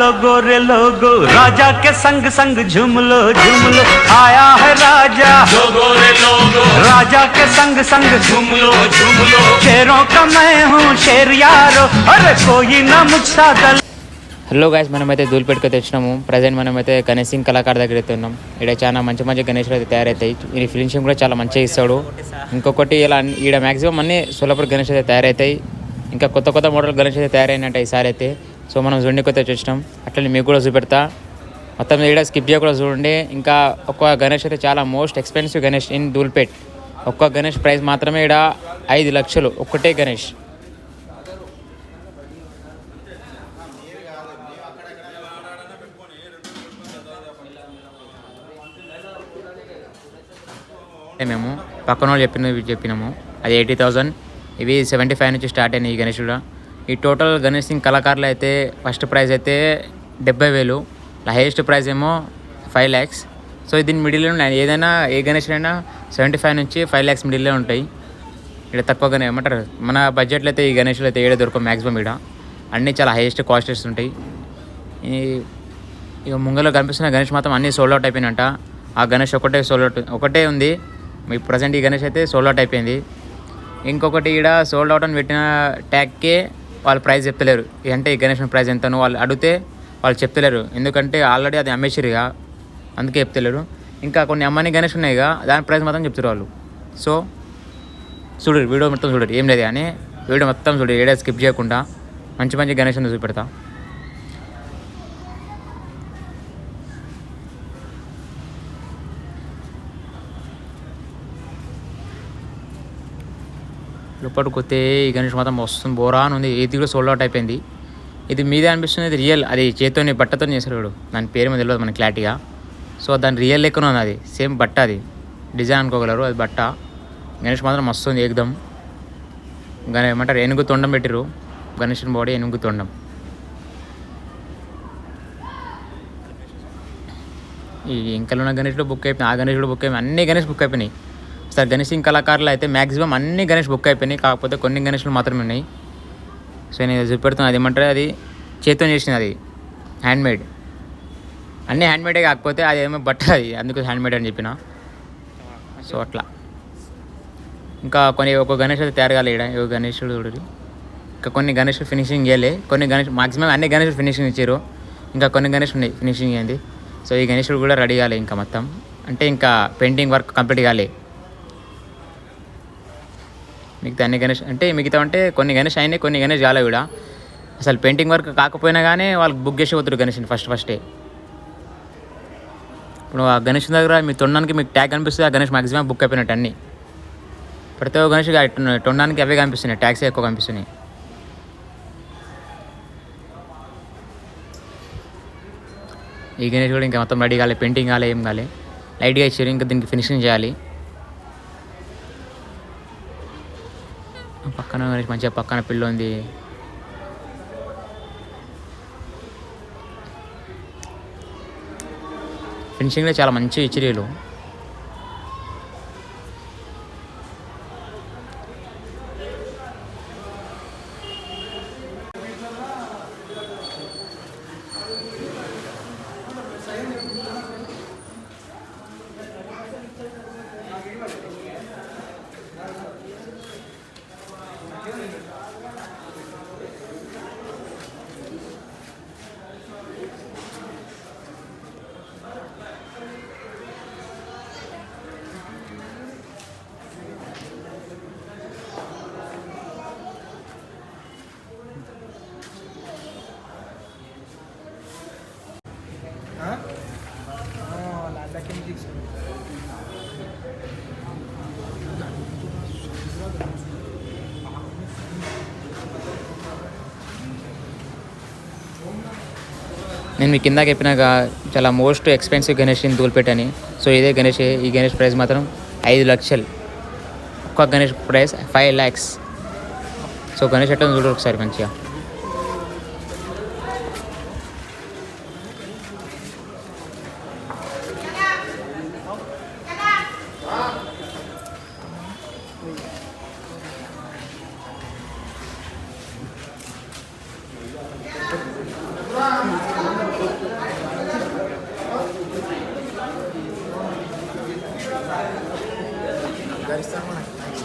लोगो रे लोगो राजा के संग संग झूम लो आया है राजा लोगो रे लोगो राजा के संग संग झूम लो शेरों का मैं हूँ शेर यारो अरे कोई ना मुझसा गल. హలో గాయస్, మనమైతే ధూళిపేటకి తెచ్చినాము. ప్రజెంట్ మనమైతే గణేష్ సింగ్ కళాకారు దగ్గర అయితే ఉన్నాం. ఇక్కడ చాలా మంచి మంచి గణేష్లు అయితే తయారవుతాయి. ఈ ఫినిషింగ్ కూడా చాలా మంచిగా ఇస్తాడు. ఇంకొకటి ఇలా ఈడ మ్యాక్సిమం అన్ని సోలాపూర్ గణేష్ అయితే తయారవుతాయి. ఇంకా కొత్త కొత్త మోడల్ గణేష్ అయితే తయారైనట్టు ఈసారి అయితే. సో మనం జుండికి అయితే వచ్చినాం. అట్లనే మీకు కూడా చూపెడతా. మొత్తం ఇక్కడ స్కిప్ చేయకుండా చూడండి. ఇంకా ఒక్క గణేష్ అయితే చాలా మోస్ట్ ఎక్స్పెన్సివ్ గణేష్ ఇన్ ధూళిపేట్. ఒక్క గణేష్ ప్రైస్ మాత్రమే ఇక్కడ 5 లక్షలు ఒక్కటే గణేష్. మేము పక్కన వాళ్ళు చెప్పినాము అది 80,000. ఇవి 75 నుంచి స్టార్ట్ అయినాయి ఈ గణేష్ కూడా. ఈ టోటల్ గణేష్ సింగ్ కళాకారులు అయితే ఫస్ట్ ప్రైజ్ అయితే 70,000, హైయెస్ట్ ప్రైజ్ ఏమో 5 lakhs. సో దీని మిడిల్లో ఏదైనా ఏ గణేష్ అయినా 75 నుంచి 5 lakhs మిడిల్లో ఉంటాయి. ఇక్కడ తక్కువగానే ఏమంటారు మన బడ్జెట్లో అయితే ఈ గణేష్లు అయితే ఏడే దొరకవు మ్యాక్సిమం. ఇక్కడ అన్నీ చాలా హైయెస్ట్ కాస్టెస్ ఉంటాయి. ఇక ముంగలో కనిపిస్తున్న గణేష్ మాత్రం అన్నీ సోల్డ్ అవుట్ అయిపోయినట్ట. ఆ గణేష్ ఒకటే ఉంది. మీ ప్రజెంట్ ఈ గణేష్ అయితే సోల్డ్ అవుట్ అయిపోయింది. ఇంకొకటి ఇక్కడ సోల్డ్ అవుట్ అని పెట్టిన ట్యాగ్కే వాళ్ళు ప్రైస్ చెప్తలేరు. అంటే ఈ గణేష్ ప్రైస్ ఎంతనో వాళ్ళు అడిగితే వాళ్ళు చెప్తలేరు. ఎందుకంటే ఆల్రెడీ అది అమ్మేసిరుగా, అందుకే చెప్తలేరు. ఇంకా కొన్ని అమ్మని గణేష్ ఉన్నాయిగా, దాని ప్రైస్ మాత్రం చెప్తారు వాళ్ళు. సో చూడరు, వీడియో మొత్తం చూడరు, ఏం లేదు కానీ వీడియో మొత్తం చూడరు, ఏడా స్కిప్ చేయకుండా మంచి మంచి గణేష్ చూపెడతా. లోపలికి వస్తే ఈ గణేష్ మాత్రం వస్తుంది, బోరా అని ఉంది. ఇది కూడా సోల్డ్ అవుట్ అయిపోయింది. ఇది మీదే అనిపిస్తుంది, ఇది రియల్. అది చేతితోని బట్టతో చేశారు వాడు, దాని పేరు మీద తెలియదు మనకి క్లారిటీగా. సో దాని రియల్ లెక్కన ఉంది, అది సేమ్ బట్ట, అది డిజైన్ అనుకోగలరు, అది బట్ట. గణేష్ మాత్రం వస్తుంది ఏకదం. ఏమంటారు ఏనుగు తొండం పెట్టిరు, గణేష్ బాడీ ఏనుగు తొండం. ఈ ఇంకా ఉన్న గణేష్లో బుక్ అయిపోయినాయి, ఆ గణేష్లో బుక్ అయిపోయి అన్ని గణేష్ బుక్ అయిపోయినాయి. సార్ గణేష్ సింగ్ కళాకారులు అయితే మ్యాక్సిమం అన్ని గణేష్ బుక్ అయిపోయినాయి, కాకపోతే కొన్ని గణేష్లు మాత్రమే ఉన్నాయి. సో నేను చూపెడుతున్నాను, అది ఏమంటారు అది చేతితో చేసింది, అది హ్యాండ్మేడ్. అన్నీ హ్యాండ్మేడే, కాకపోతే అది ఏమో బట్ట, అది అందుకు హ్యాండ్మేడ్ అని చెప్పిన. సో అట్లా ఇంకా ఒక గణేష్ అయితే తయారు కాలే. ఇక్కడ గణేషుడు చూడరు. ఇంకా కొన్ని గణేషులు ఫినిషింగ్ చేయలే. కొన్ని గణేష్ మాక్సిమం అన్ని గణేషులు ఫినిషింగ్ ఇచ్చారు. ఇంకా కొన్ని గణేష్ ఉన్నాయి ఫినిషింగ్ అయింది. సో ఈ గణేషుడు కూడా రెడీ కాలే ఇంకా మొత్తం, అంటే ఇంకా పెయింటింగ్ వర్క్ కంప్లీట్ కాలే. మిగతా అన్ని గణేష్ అంటే మిగతా అంటే కొన్ని గణేష్ అయినాయి, కొన్ని గణేష్ కాలే కూడా. అసలు పెయింటింగ్ వర్క్ కాకపోయినా కానీ వాళ్ళకి బుక్ చేసి పోతారు గణేష్ని ఫస్టే. ఇప్పుడు ఆ గణేష్ దగ్గర మీ తొండానికి మీకు ట్యాగ్ కనిపిస్తుంది, ఆ గణేష్ మ్యాక్సిమం బుక్ అయిపోయినట్టు అన్నీ. ప్రతి ఒక్క గణేష్ తొండానికి అవే కనిపిస్తున్నాయి, ట్యాగ్సే ఎక్కువ కనిపిస్తున్నాయి. ఈ గణేష్ కూడా ఇంకా మొత్తం రెడీ కాలే, పెయింటింగ్ కాలే, ఏం కాలే, లైట్గా ఇచ్చారు. ఇంకా దీనికి ఫినిషింగ్ చేయాలి. పక్కన గణేష్ మంచిగా పక్కన పిల్ల ఉంది. ఫినిషింగ్లో చాలా మంచి ఇచ్చిరీలు. నేను మీకు కింద చెప్పినాక చాలా most expensive Ganesh in Dhoolpet అని. సో ఇదే గణేష్, ఈ గణేష్ ప్రైస్ మాత్రం 5 లక్షలు. ఒక్క Ganesh price 5 lakhs. So Ganesh ఎట్లా చూడరు ఒకసారి మంచిగా.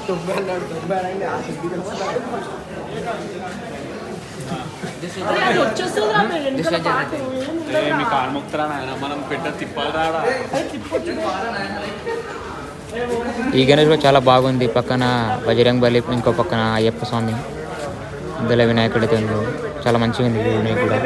మీ కాలు మొక్కుతారా నాయన మనం పెట్ట తిప్పాలి రాడా ఈ గణేష్ కూడా చాలా బాగుంది. పక్కన బజరంగ్ బలి, ఇంకో పక్కన అయ్యప్ప స్వామి, ఇందులో వినాయకుడి తెలుగు చాలా మంచిగా ఉంది వినాయకుడు కూడా.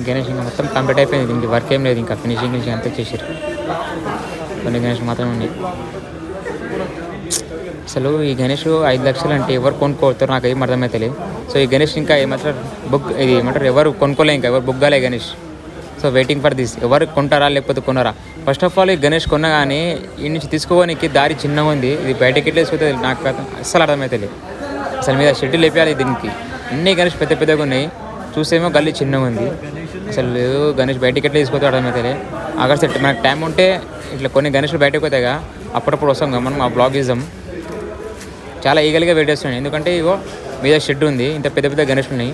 గణేష్ ఇంకా మొత్తం కంప్లీట్ అయిపోయింది. ఇంక వర్క్ ఏం లేదు, ఇంకా ఫినిషింగ్ అంతా చేసారు. కొన్ని గణేష్ మాత్రం ఉన్నాయి. అసలు ఈ గణేష్ 5 లక్షలు అంటే ఎవరు కొనుక్కోతారు నాకు ఏం అర్థమైతే. సో ఈ గణేష్ ఇంకా ఏమంటారు ఇది ఏమంటారు ఎవరు కొనుక్కోలే, ఇంకా ఎవరు బుక్ కాలే Ganesh. So waiting for this, ఎవరు కొంటారా లేకపోతే కొన్నారా. ఫస్ట్ ఆఫ్ ఆల్ ఈ గణేష్ కొన్నా కానీ ఈ నుంచి తీసుకోవడానికి దారి చిన్నగా ఉంది. ఇది బయటకి ఎట్లా వేసుకుంటే నాకు అస్సలు అర్థమైతే. అసలు మీద షెడ్యూల్ వేయాలి దీనికి. అన్ని గణేష్ పెద్ద పెద్దగా ఉన్నాయి, చూసేమో గల్లీ చిన్నగా ఉంది. అసలు గణేష్ బయటకి ఎట్లా తీసుకొస్తే అర్థమైతే. ఆగస్ట్ మనకు టైం ఉంటే ఇట్లా కొన్ని గణేష్లు బయటకు పోతాయిగా, అప్పుడప్పుడు వస్తాం కదా మనం ఆ బ్లాగ్ ఇద్దాం. చాలా ఈగల్గా వెయిట్ చేస్తున్నాయి, ఎందుకంటే ఇగో మీద షెడ్ ఉంది, ఇంత పెద్ద పెద్ద గణేష్లు ఉన్నాయి,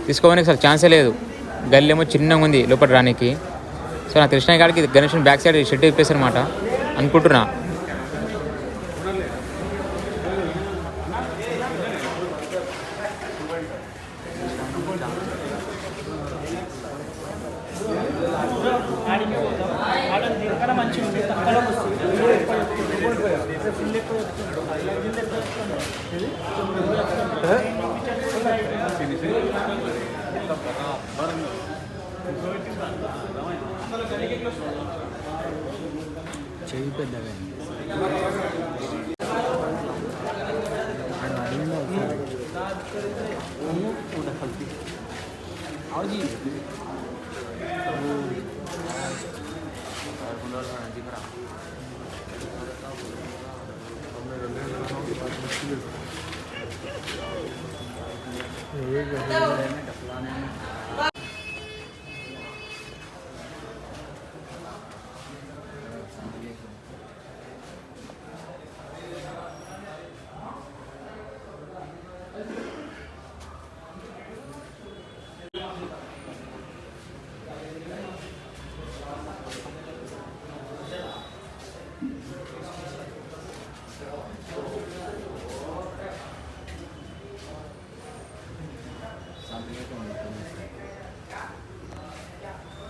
తీసుకోవడానికి అసలు ఛాన్సే లేదు. గల్లీ ఏమో చిన్నగా ఉంది లోపల రానికి. సో నాకు తెలిసిన కాడికి గణేష్ బ్యాక్ సైడ్ షెడ్ ఇప్పేసారన్నమాట అనుకుంటున్నా. చెయ్యి పెద్దగా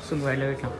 సో బయట పెట్టాం.